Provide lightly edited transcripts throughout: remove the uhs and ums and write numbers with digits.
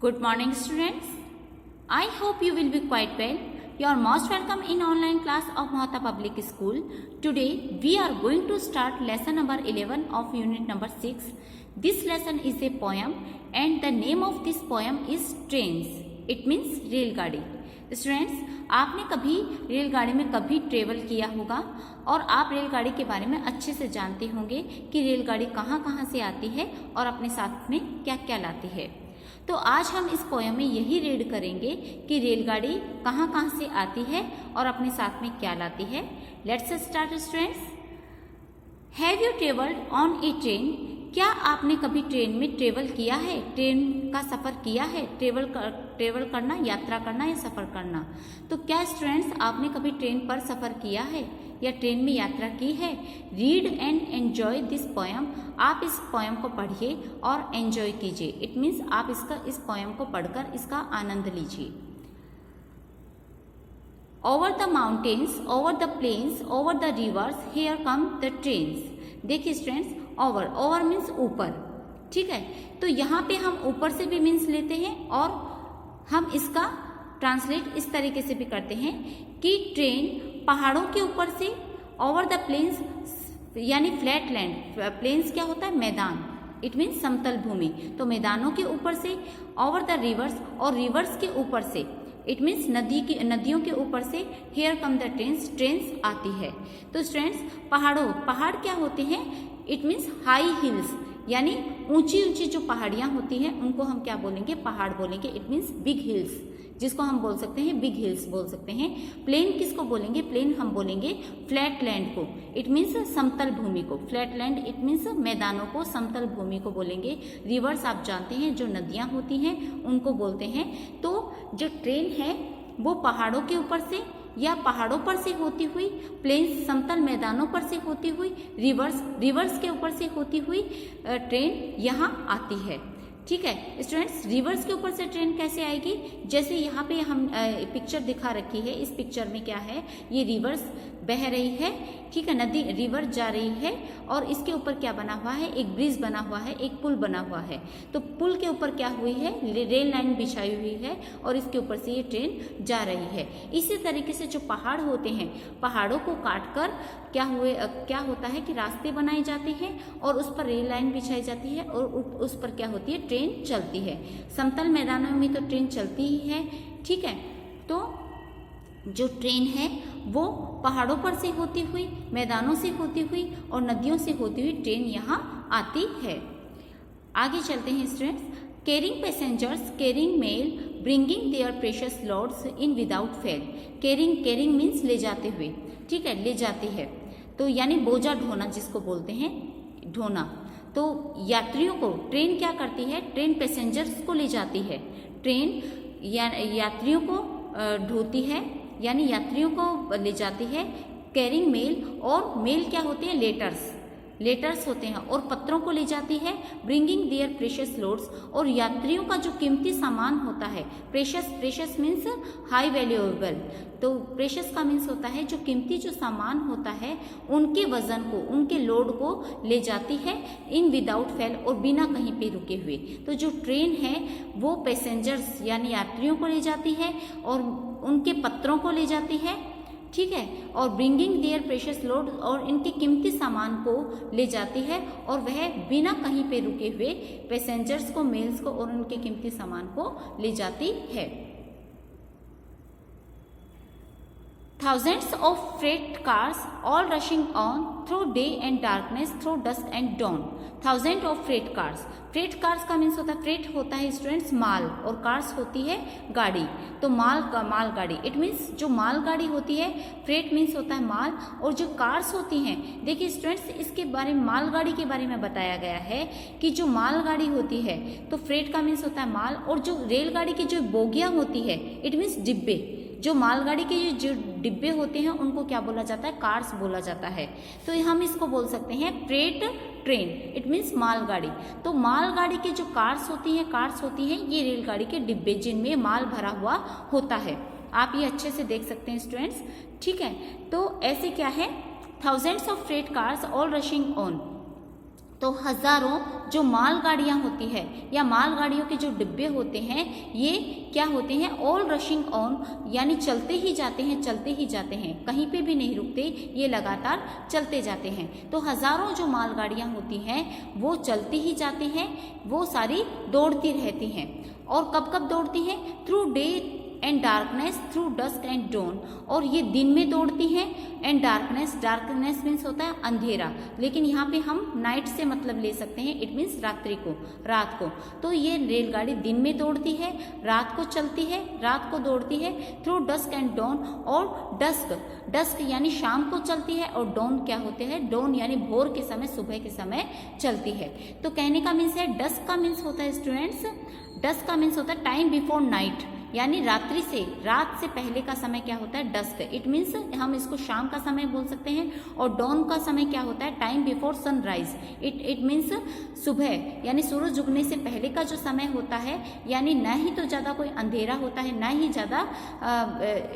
Good morning, students. I hope you will be quite well. You are most welcome in online class of Mohata Public School. Today we are going to start lesson number 11 of unit number 6. This lesson is a poem and the name of this poem is Trains. It means रेलगाड़ी. Students, आपने कभी रेलगाड़ी में कभी travel किया होगा और आप रेलगाड़ी के बारे में अच्छे से जानते होंगे कि रेलगाड़ी कहाँ कहाँ से आती है और अपने साथ में क्या क्या लाती है। तो आज हम इस पोएम में यही रीड करेंगे कि रेलगाड़ी कहाँ कहाँ से आती है और अपने साथ में क्या लाती है। Let's start students. Have you travelled on A train? क्या आपने कभी ट्रेन में ट्रेवल किया है, ट्रेन का सफ़र किया है? ट्रेवल करना, यात्रा करना या सफ़र करना। तो क्या स्टूडेंट्स आपने कभी ट्रेन पर सफ़र किया है या ट्रेन में यात्रा की है? Read and enjoy this poem. आप इस पोएम को पढ़िए और एन्जॉय कीजिए। इट मीन्स आप इस पोएम को पढ़कर इसका आनंद लीजिए। Over the mountains, over the plains, over the rivers, here come the trains. देखिए स्टूडेंट्स, ओवर मीन्स ऊपर, ठीक है। तो यहाँ पे हम ऊपर से भी मीन्स लेते हैं और हम इसका ट्रांसलेट इस तरीके से भी करते हैं कि ट्रेन पहाड़ों के ऊपर से, ओवर द प्लेन्स यानी फ्लैट लैंड, प्लेन्स क्या होता है? मैदान, इट मीन्स समतल भूमि। तो मैदानों के ऊपर से, ओवर द रिवर्स और रिवर्स के ऊपर से, इट मीन्स नदियों के ऊपर से, हेयर कम द ट्रेन्स आती है। तो स्टूडेंट्स, पहाड़ क्या होते हैं? इट मीन्स हाई हिल्स, यानी ऊंची ऊंची जो पहाड़ियाँ होती हैं उनको हम क्या बोलेंगे? पहाड़ बोलेंगे। इट मीन्स बिग हिल्स, जिसको हम बोल सकते हैं बिग हिल्स बोल सकते हैं। प्लेन किसको बोलेंगे? प्लेन हम बोलेंगे फ्लैट लैंड को, इट मीन्स समतल भूमि को। फ्लैट लैंड इट मीन्स मैदानों को, समतल भूमि को बोलेंगे। रिवर्स आप जानते हैं जो नदियाँ होती हैं उनको बोलते हैं। तो जो ट्रेन है वो पहाड़ों के ऊपर से या पहाड़ों पर से होती हुई, प्लेन्स समतल मैदानों पर से होती हुई, रिवर्स के ऊपर से होती हुई ट्रेन यहाँ आती है, ठीक है। स्टूडेंट्स, रिवर्स के ऊपर से ट्रेन कैसे आएगी? जैसे यहाँ पे हम पिक्चर दिखा रखी है, इस पिक्चर में क्या है? ये रिवर्स बह रही है, ठीक है, नदी रिवर जा रही है और इसके ऊपर क्या बना हुआ है? एक ब्रिज बना हुआ है, एक पुल बना हुआ है। तो पुल के ऊपर क्या हुई है? रेल लाइन बिछाई हुई है और इसके ऊपर से ये ट्रेन जा रही है। इसी तरीके से जो पहाड़ होते हैं, पहाड़ों को काट कर क्या होता है कि रास्ते बनाए जाते हैं और उस पर रेल लाइन बिछाई जाती है और उस पर क्या होती है? ट्रेन चलती है। समतल मैदानों में तो ट्रेन चलती ही है, ठीक है। तो जो ट्रेन है वो पहाड़ों पर से होती हुई, मैदानों से होती हुई और नदियों से होती हुई ट्रेन यहाँ आती है। आगे चलते हैं students. Carrying passengers, carrying mail, bringing their precious loads in without fail. Carrying means ले जाते हुए, ठीक है, ले जाती है। तो यानी बोझा ढोना जिसको बोलते हैं, ढोना। तो यात्रियों को ट्रेन क्या करती है? ट्रेन पैसेंजर्स को ले जाती है। ट्रेन यात्रियों को ढोती है, यानी यात्रियों को ले जाती है। कैरिंग मेल, और मेल क्या होते हैं? लेटर्स होते हैं, और पत्रों को ले जाती है। ब्रिंगिंग देयर प्रेशियस लोड्स, और यात्रियों का जो कीमती सामान होता है, प्रेशियस मीन्स हाई वैल्यूएबल। तो प्रेशियस का मीन्स होता है जो कीमती जो सामान होता है उनके वजन को, उनके लोड को ले जाती है इन विदाउट फेल, और बिना कहीं पे रुके हुए। तो जो ट्रेन है वो पैसेंजर्स यानी यात्रियों को ले जाती है और उनके पत्रों को ले जाती है, ठीक है, और ब्रिंगिंग देयर प्रेशियस लोड, और इनके कीमती सामान को ले जाती है और वह बिना कहीं पे रुके हुए पैसेंजर्स को, मेल्स को और उनके कीमती सामान को ले जाती है। Thousands of freight cars all rushing on through day and darkness, through dusk and dawn. Thousands of freight cars. Freight cars का मीन्स होता है, फ्रेट होता है स्टूडेंट्स माल, और कार्स होती है गाड़ी। तो माल गाड़ी, इट मीन्स जो माल गाड़ी होती है, फ्रेट मीन्स होता है माल, और जो कार्स होती हैं, देखिए स्टूडेंट्स, इसके बारे में माल गाड़ी के बारे में बताया गया है कि जो माल गाड़ी होती है तो फ्रेट का मीन्स होता है माल, और जो रेलगाड़ी की जो बोगियाँ होती है, इट मीन्स डिब्बे। जो मालगाड़ी के जो डिब्बे होते हैं उनको क्या बोला जाता है? कार्स बोला जाता है। तो हम इसको बोल सकते हैं फ्रेट ट्रेन, इट मीन्स मालगाड़ी। तो मालगाड़ी के जो कार्स होती हैं ये रेलगाड़ी के डिब्बे जिनमें माल भरा हुआ होता है। आप ये अच्छे से देख सकते हैं स्टूडेंट्स, ठीक है। तो ऐसे क्या है? Thousands of freight cars all rushing on, तो हजारों जो मालगाड़ियां होती है या मालगाड़ियों के जो डिब्बे होते हैं ये क्या होते हैं, ऑल रशिंग ऑन, यानी चलते ही जाते हैं, चलते ही जाते हैं, कहीं पे भी नहीं रुकते, ये लगातार चलते जाते हैं। तो हजारों जो मालगाड़ियां होती हैं वो चलती ही जाती हैं, वो सारी दौड़ती रहती हैं। और कब कब दौड़ती हैं, through day and darkness, through dusk and dawn, और ये दिन में दौड़ती हैं, एंड डार्कनेस, डार्कनेस मीन्स होता है अंधेरा, लेकिन यहाँ पे हम नाइट से मतलब ले सकते हैं, इट मीन्स रात्रि को, रात को। तो ये रेलगाड़ी दिन में दौड़ती है, रात को चलती है, रात को दौड़ती है, थ्रू डस्क एंड डॉन, और डस्क, डस्क यानी शाम को चलती है, और डॉन क्या होते हैं, डॉन यानी भोर के समय, सुबह के समय चलती है। तो कहने का मीन्स है, डस्क का मीन्स होता है स्टूडेंट्स, डस्क का मीन्स होता है टाइम बिफोर नाइट, यानी रात्रि से, रात से पहले का समय क्या होता है, डस्क, इट मीन्स हम इसको शाम का समय बोल सकते हैं। और डॉन का समय क्या होता है, time before sunrise, it means सुबह, यानी सूरज उगने से पहले का जो समय होता है, यानी ना ही तो ज़्यादा कोई अंधेरा होता है, ना ही ज़्यादा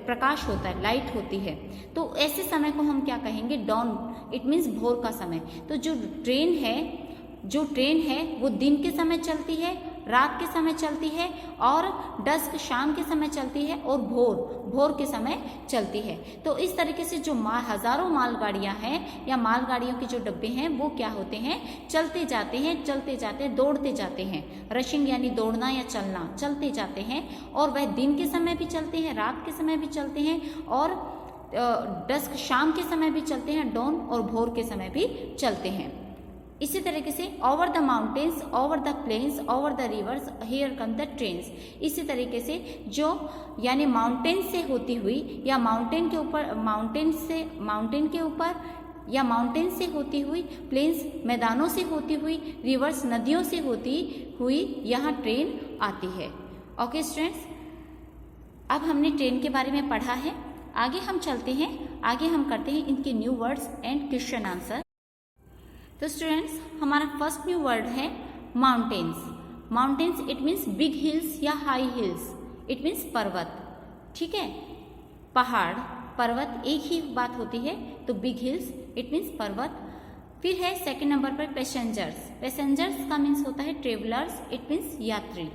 प्रकाश होता है, लाइट होती है। तो ऐसे समय को हम क्या कहेंगे, डॉन, इट मीन्स भोर का समय। तो जो ट्रेन है वो दिन के समय चलती है, रात के समय चलती है, और डस्क शाम के समय चलती है, और भोर के समय चलती है। तो इस तरीके से जो हजारों मालगाड़ियां हैं या मालगाड़ियों के जो डब्बे हैं वो क्या होते हैं, चलते जाते हैं, चलते जाते हैं, दौड़ते जाते हैं। रशिंग यानी दौड़ना या चलना, चलते जाते हैं, और वह दिन के समय भी चलते हैं, रात के समय भी चलते हैं, और डस्क शाम के समय भी चलते हैं, डॉन और भोर के समय भी चलते हैं। इसी तरीके से over the mountains, over the plains, over the rivers, here come the trains. इसी तरीके से जो यानी माउंटेन से होती हुई या माउंटेन के ऊपर, माउंटेन के ऊपर या माउंटेन से होती हुई, प्लेन्स मैदानों से होती हुई, रिवर्स नदियों से होती हुई यहाँ ट्रेन आती है। ओके स्टूडेंट्स, अब हमने ट्रेन के बारे में पढ़ा है, आगे हम चलते हैं, आगे हम करते हैं इनके new words and question answer. तो स्टूडेंट्स, हमारा फर्स्ट न्यू वर्ड है mountains. Mountains it means big hills या हाई हिल्स, इट मीन्स पर्वत, ठीक है, पहाड़, पर्वत एक ही बात होती है। तो बिग हिल्स इट मीन्स पर्वत। फिर है सेकंड नंबर पर पैसेंजर्स। पैसेंजर्स का मीन्स होता है ट्रेवलर्स, इट मीन्स यात्री।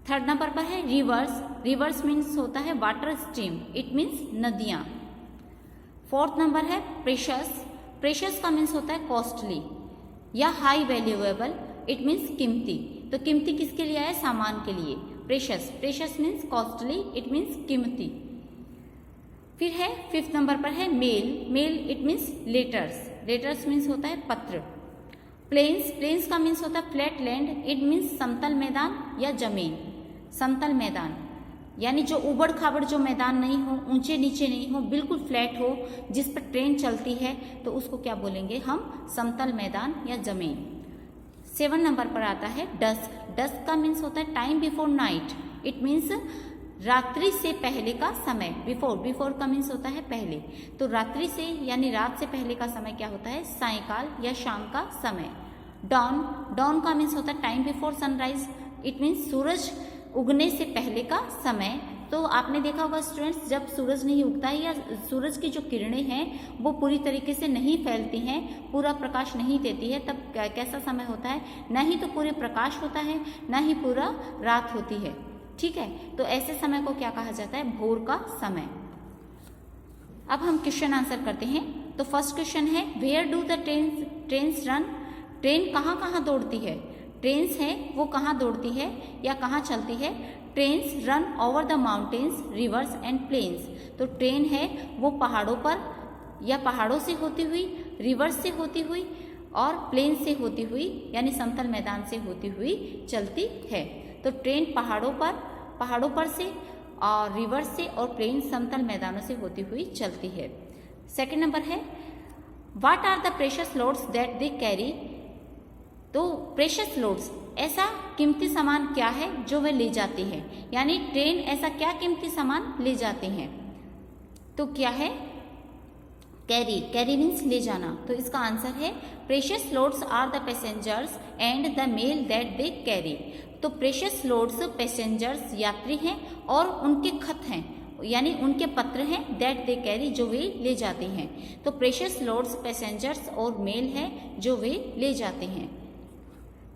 थर्ड नंबर पर है रिवर्स। रिवर्स मीन्स होता है वाटर स्ट्रीम, इट मीन्स नदियाँ। फोर्थ नंबर है प्रेशस। प्रेशस का मीन्स होता है कॉस्टली या हाई वैल्यूएबल, इट मीन्स कीमती। तो कीमती किसके लिए है, सामान के लिए। Precious, precious means costly, it means कीमती। फिर है फिफ्थ नंबर पर है mail. Mail it means letters. Letters means होता है पत्र। प्लेन्स, प्लेन्स का मीन्स होता है फ्लैट लैंड, इट मीन्स समतल मैदान या जमीन। समतल मैदान यानी जो उबड़ खाबड़ जो मैदान नहीं हो, ऊंचे नीचे नहीं हो, बिल्कुल फ्लैट हो, जिस पर ट्रेन चलती है, तो उसको क्या बोलेंगे हम, समतल मैदान या जमीन। 7 नंबर पर आता है डस्क। डस्क का मीन्स होता है time before night, it means रात्रि से पहले का समय। बिफोर, बिफोर का मीन्स होता है पहले, तो रात्रि से यानी रात से पहले का समय क्या होता है, सायंकाल या शाम का समय। डॉन, डॉन का मीन्स होता है time before sunrise, it means सूरज उगने से पहले का समय। तो आपने देखा होगा स्टूडेंट्स, जब सूरज नहीं उगता है या सूरज की जो किरणें हैं वो पूरी तरीके से नहीं फैलती हैं, पूरा प्रकाश नहीं देती है, तब कैसा समय होता है, ना ही तो पूरे प्रकाश होता है, ना ही पूरा रात होती है, ठीक है। तो ऐसे समय को क्या कहा जाता है, भोर का समय। अब हम क्वेश्चन आंसर करते हैं। तो फर्स्ट क्वेश्चन है where do the trains run. Train कहाँ कहाँ दौड़ती है, ट्रेन्स है वो कहाँ दौड़ती है या कहाँ चलती है। Trains run over the mountains, rivers and plains. तो ट्रेन है वो पहाड़ों पर या पहाड़ों से होती हुई, रिवर्स से होती हुई और प्लेन से होती हुई यानी समतल मैदान से होती हुई चलती है। तो ट्रेन पहाड़ों पर से और रिवर्स से और प्लेन समतल मैदानों से होती हुई चलती है। सेकंड नंबर है what are the precious loads that they carry. तो प्रेशियस लोड्स ऐसा कीमती सामान क्या है जो वे ले जाती है, यानी ट्रेन ऐसा क्या कीमती सामान ले जाती हैं। तो क्या है, कैरी, कैरी मीन्स ले जाना। तो इसका आंसर है precious loads are the passengers and the mail that they carry. तो प्रेशियस लोड्स पैसेंजर्स यात्री हैं और उनके खत हैं, यानी उनके पत्र हैं, दैट दे कैरी, जो वे ले जाते हैं। तो प्रेशियस लोड्स पैसेंजर्स और मेल है जो वे ले जाते हैं।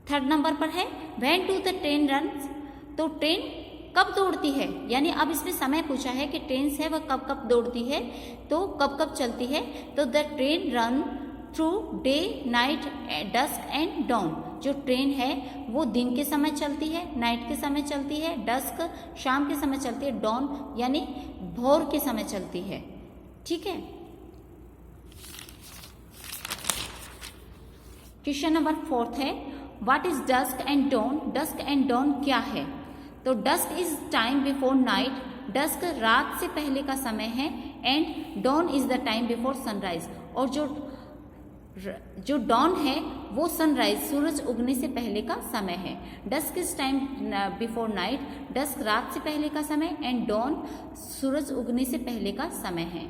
थर्ड नंबर पर है when do the train runs, तो ट्रेन कब दौड़ती है, यानी अब इसमें समय पूछा है कि ट्रेन है वह कब कब दौड़ती है, तो कब कब चलती है। तो the train run through day night dusk and dawn, जो ट्रेन है वो दिन के समय चलती है, नाइट के समय चलती है, डस्क शाम के समय चलती है, डॉन यानी भोर के समय चलती है। ठीक है। क्वेश्चन नंबर 4 है what is dusk and dawn, dusk and dawn क्या है। तो dusk is time before night, dusk रात से पहले का समय है, and dawn is the time before sunrise, और जो डॉन है वो सनराइज सूरज उगने से पहले का समय है। Dusk is time before night, dusk रात से पहले का समय, एंड डॉन सूरज उगने से पहले का समय है।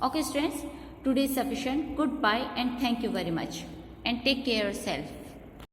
Okay students, today is sufficient. Good bye and thank you very much and take care yourself.